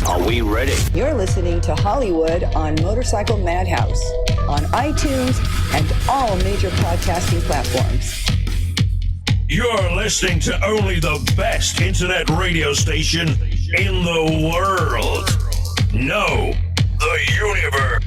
Are we ready? You're listening to Hollywood on Motorcycle Madhouse on iTunes and all major podcasting platforms. You're listening to only the best internet radio station in the world. No, the universe.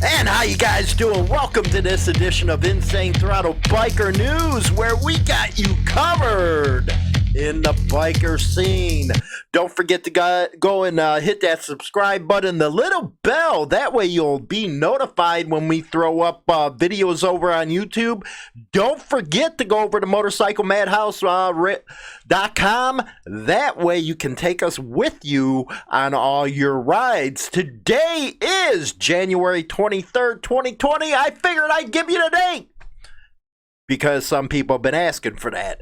And how you guys doing? Welcome to this edition of Insane Throttle Biker News, where we got you covered in the biker scene. Don't forget to go and hit that subscribe button, the little bell. That way you'll be notified when we throw up videos over on YouTube. Don't forget to go over to motorcyclemadhouse.com. That way you can take us with you on all your rides. Today is January 23rd, 2020. I figured I'd give you the date, because some people have been asking for that.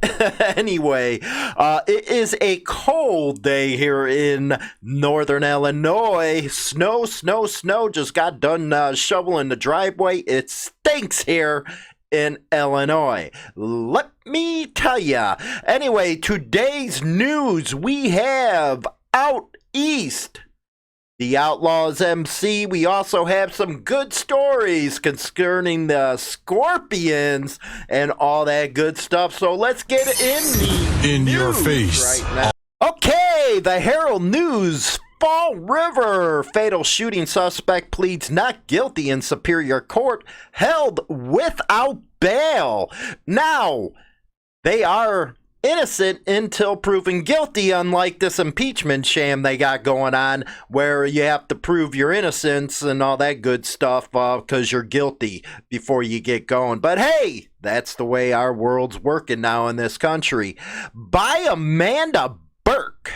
Anyway, it is a cold day here in northern Illinois. Snow just got done shoveling the driveway. It stinks here in Illinois, let me tell ya. Anyway, today's news, we have Out East, the Outlaws MC. We also have some good stories concerning the Scorpions and all that good stuff. So let's get in your face right now. Okay, the Herald News. Fall River fatal shooting suspect pleads not guilty in Superior Court, held without bail. Now, they are innocent until proven guilty, unlike this impeachment sham they got going on, where you have to prove your innocence and all that good stuff because you're guilty before you get going. But hey, that's the way our world's working now in this country. By Amanda Burke.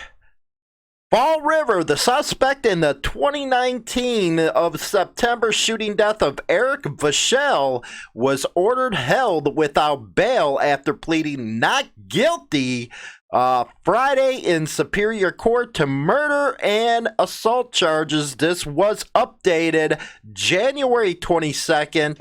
Fall River, the suspect in the 2019 of September shooting death of Eric Vachel, was ordered held without bail after pleading not guilty Friday in Superior Court to murder and assault charges. This was updated January 22nd.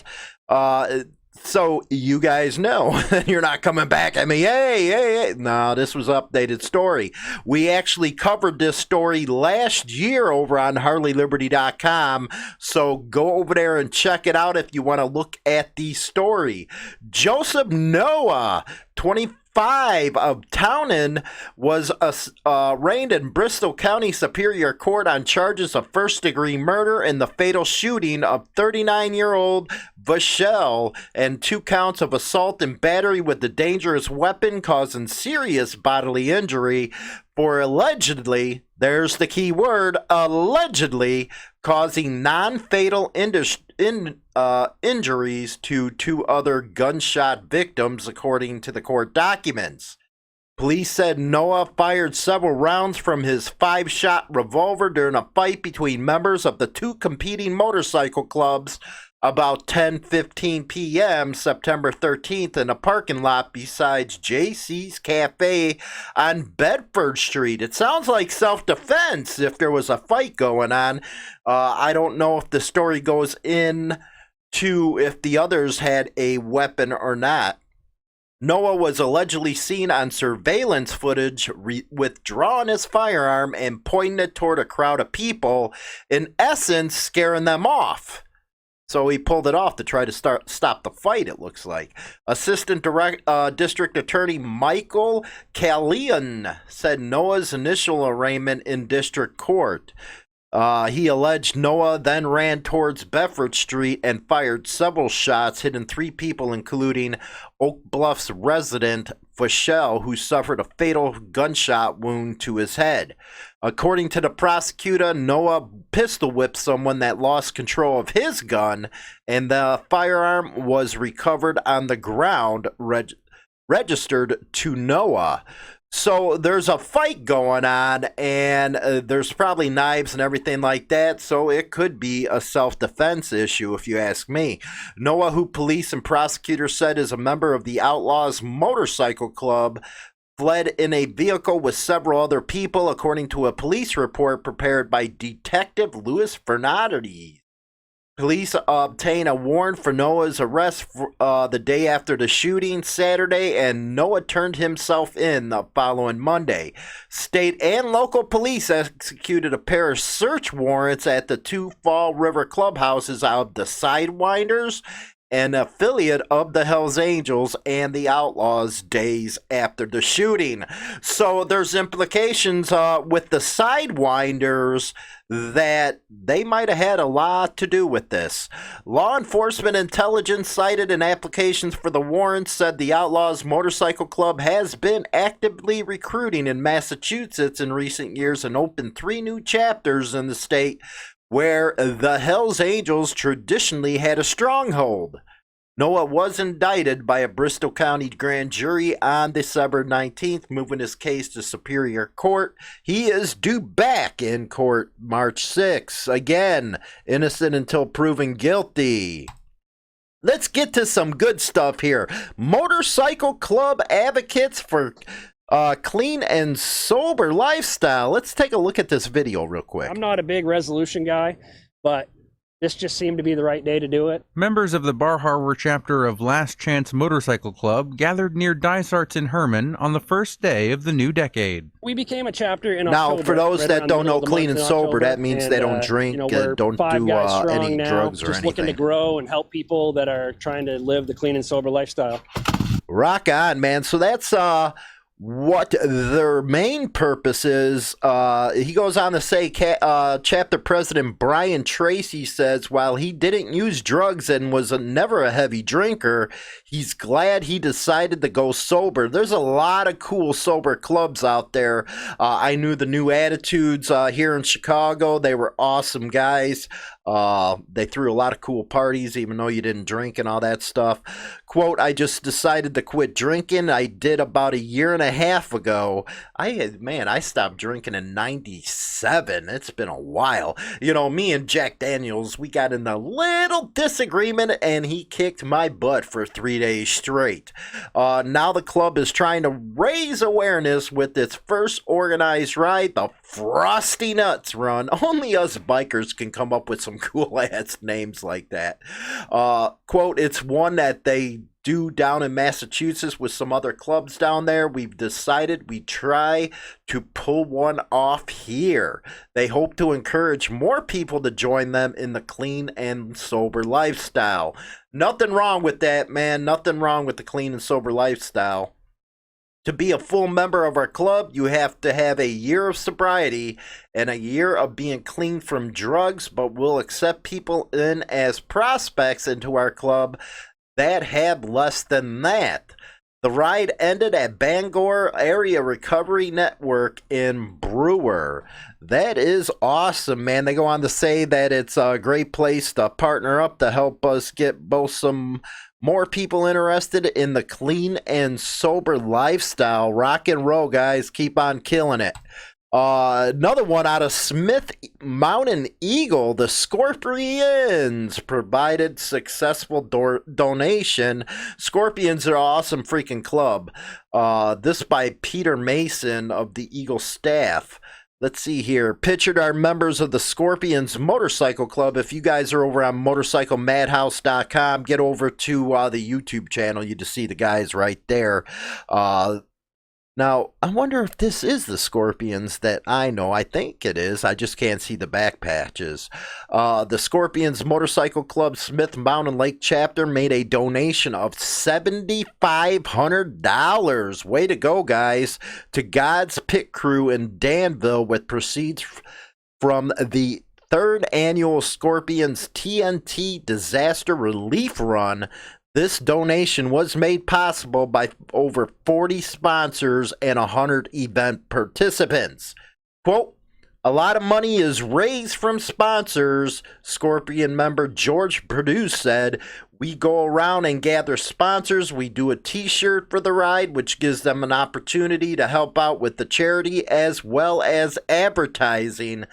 So you guys know, you're not coming back at me. Hey. No, this was an updated story. We actually covered this story last year over on HarleyLiberty.com. So go over there and check it out if you want to look at the story. Joseph Noah, 25 of Townen, was arraigned in Bristol County Superior Court on charges of first-degree murder in the fatal shooting of 39-year-old Vachel and 2 counts of assault and battery with a dangerous weapon causing serious bodily injury for allegedly, there's the key word, allegedly causing non-fatal injuries to 2 other gunshot victims, according to the court documents. Police said Noah fired several rounds from his 5-shot revolver during a fight between members of the 2 competing motorcycle clubs about 10:15 p.m. September 13th in a parking lot besides JC's Cafe on Bedford Street. It sounds like self-defense if there was a fight going on. I don't know if the story goes in to if the others had a weapon or not. Noah was allegedly seen on surveillance footage withdrawing his firearm and pointing it toward a crowd of people, in essence scaring them off. So he pulled it off to try to stop the fight, it looks like. Assistant District Attorney Michael Callion said Noah's initial arraignment in district court. He alleged Noah then ran towards Bedford Street and fired several shots, hitting 3 people, including Oak Bluff's resident Vachel, who suffered a fatal gunshot wound to his head. According to the prosecutor, Noah pistol whipped someone that lost control of his gun, and the firearm was recovered on the ground, registered to Noah. So there's a fight going on, and there's probably knives and everything like that, so it could be a self-defense issue if you ask me. Noah, who police and prosecutors said is a member of the Outlaws Motorcycle Club, fled in a vehicle with several other people, according to a police report prepared by Detective Louis Fernandez. Police obtain a warrant for Noah's arrest the day after the shooting Saturday, and Noah turned himself in the following Monday. State and local police executed a pair of search warrants at the two Fall River clubhouses of the Sidewinders, an affiliate of the Hells Angels and the Outlaws, days after the shooting. So there's implications with the Sidewinders that they might have had a lot to do with this. Law enforcement intelligence cited in applications for the warrants said the Outlaws Motorcycle Club has been actively recruiting in Massachusetts in recent years and opened 3 new chapters in the state where the Hells Angels traditionally had a stronghold. Noah was indicted by a Bristol County grand jury on December 19th, moving his case to Superior Court. He is due back in court March 6th. Again, innocent until proven guilty. Let's get to some good stuff here. Motorcycle Club advocates for clean and sober lifestyle. Let's take a look at this video real quick. I'm not a big resolution guy, but this just seemed to be the right day to do it. Members of the Bar Harbor chapter of Last Chance Motorcycle Club gathered near Dysarts in Herman on the first day of the new decade. We became a chapter in Now, October. for those right that around don't the know middle of the clean and month in sober, October, that means they don't drink we're and don't 5 do guys strong any now, drugs or just looking to anything. grow and help people that are trying to live the clean and sober lifestyle. Rock on, man. So that's what their main purpose is. He goes on to say, chapter president Brian Tracy says, while he didn't use drugs and was never a heavy drinker, he's glad he decided to go sober. There's a lot of cool sober clubs out there. I knew the New Attitudes here in Chicago. They were awesome guys. They threw a lot of cool parties, even though you didn't drink and all that stuff. Quote, I just decided to quit drinking. I did about a year and a half ago. I stopped drinking in 97. It's been a while. You know, me and Jack Daniels, we got in a little disagreement and he kicked my butt for 3 days straight. Now the club is trying to raise awareness with its first organized ride, the Frosty Nuts Run. Only us bikers can come up with some cool ass names like that. Quote, it's one that they do down in Massachusetts with some other clubs down there. We've decided we try to pull one off here. They hope to encourage more people to join them in the clean and sober lifestyle. Nothing wrong with that, man. Nothing wrong with the clean and sober lifestyle. To be a full member of our club, you have to have a year of sobriety and a year of being clean from drugs, but we'll accept people in as prospects into our club that have less than that. The ride ended at Bangor Area Recovery Network in Brewer. That is awesome, man. They go on to say that it's a great place to partner up to help us get both some more people interested in the clean and sober lifestyle. Rock and roll, guys. Keep on killing it. Another one out of Smith Mountain Eagle, the Scorpions provided successful donation. Scorpions are an awesome freaking club. This by Peter Mason of the Eagle staff. Let's see here. Pictured are members of the Scorpions Motorcycle Club. If you guys are over on motorcyclemadhouse.com, get over to the YouTube channel. You just see the guys right there. Now, I wonder if this is the Scorpions that I know. I think it is. I just can't see the back patches. The Scorpions Motorcycle Club Smith Mountain Lake chapter made a donation of $7,500. Way to go, guys. To God's Pit Crew in Danville with proceeds from the 3rd annual Scorpions TNT Disaster Relief Run. This donation was made possible by over 40 sponsors and 100 event participants. Quote, a lot of money is raised from sponsors, Scorpion member George Perdue said. We go around and gather sponsors. We do a t-shirt for the ride, which gives them an opportunity to help out with the charity as well as advertising.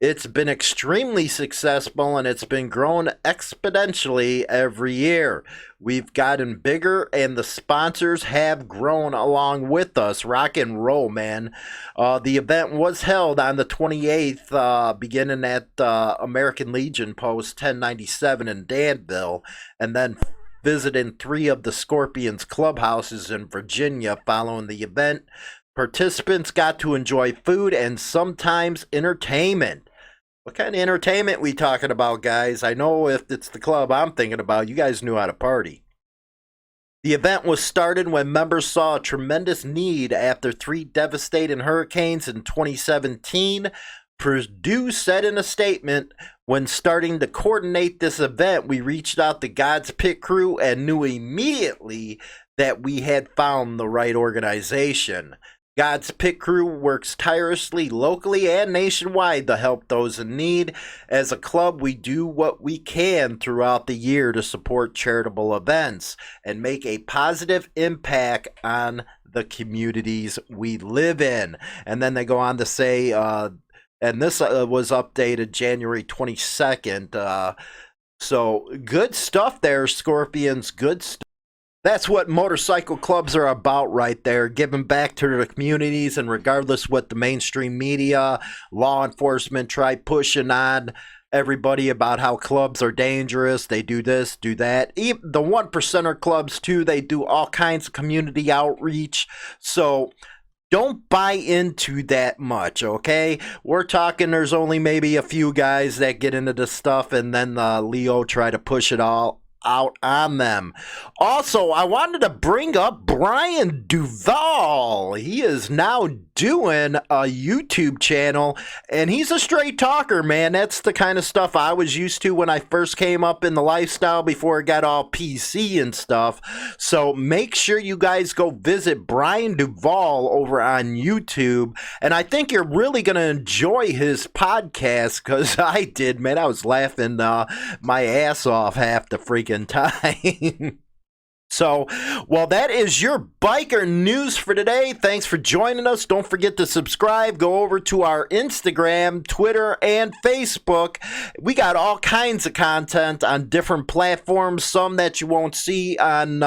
It's been extremely successful and it's been growing exponentially every year. We've gotten bigger and the sponsors have grown along with us. Rock and roll, man. The event was held on the 28th, beginning at American Legion Post 1097 in Danville, and then visiting 3 of the Scorpions clubhouses in Virginia following the event. Participants got to enjoy food and sometimes entertainment. What kind of entertainment we talking about, guys? I know if it's the club I'm thinking about, you guys knew how to party. The event was started when members saw a tremendous need after 3 devastating hurricanes in 2017. Purdue said in a statement, when starting to coordinate this event, we reached out to God's Pit Crew and knew immediately that we had found the right organization. God's Pit Crew works tirelessly locally and nationwide to help those in need. As a club, we do what we can throughout the year to support charitable events and make a positive impact on the communities we live in. And then they go on to say, and this was updated January 22nd. So good stuff there, Scorpions. Good stuff. That's what motorcycle clubs are about right there, giving back to the communities, and regardless what the mainstream media, law enforcement try pushing on everybody about how clubs are dangerous, they do this, do that. Even the 1%er clubs too, they do all kinds of community outreach. So don't buy into that much, okay? We're talking there's only maybe a few guys that get into this stuff, and then Leo try to push it all out on them. Also, I wanted to bring up Brian Duvall. He is now doing a YouTube channel, and he's a straight talker, man. That's the kind of stuff I was used to when I first came up in the lifestyle before it got all PC and stuff. So make sure you guys go visit Brian Duvall over on YouTube, and I think you're really going to enjoy his podcast, because I did, man. I was laughing my ass off half the freaking time. So, well, that is your biker news for today. Thanks for joining us. Don't forget to subscribe. Go over to our Instagram, Twitter, and Facebook. We got all kinds of content on different platforms, some that you won't see on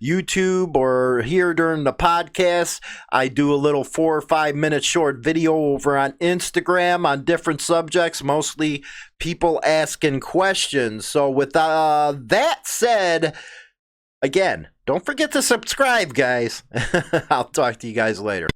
YouTube or hear during the podcast. I do a little 4 or 5 minute short video over on Instagram on different subjects, mostly people asking questions. So with that said, again, don't forget to subscribe, guys. I'll talk to you guys later.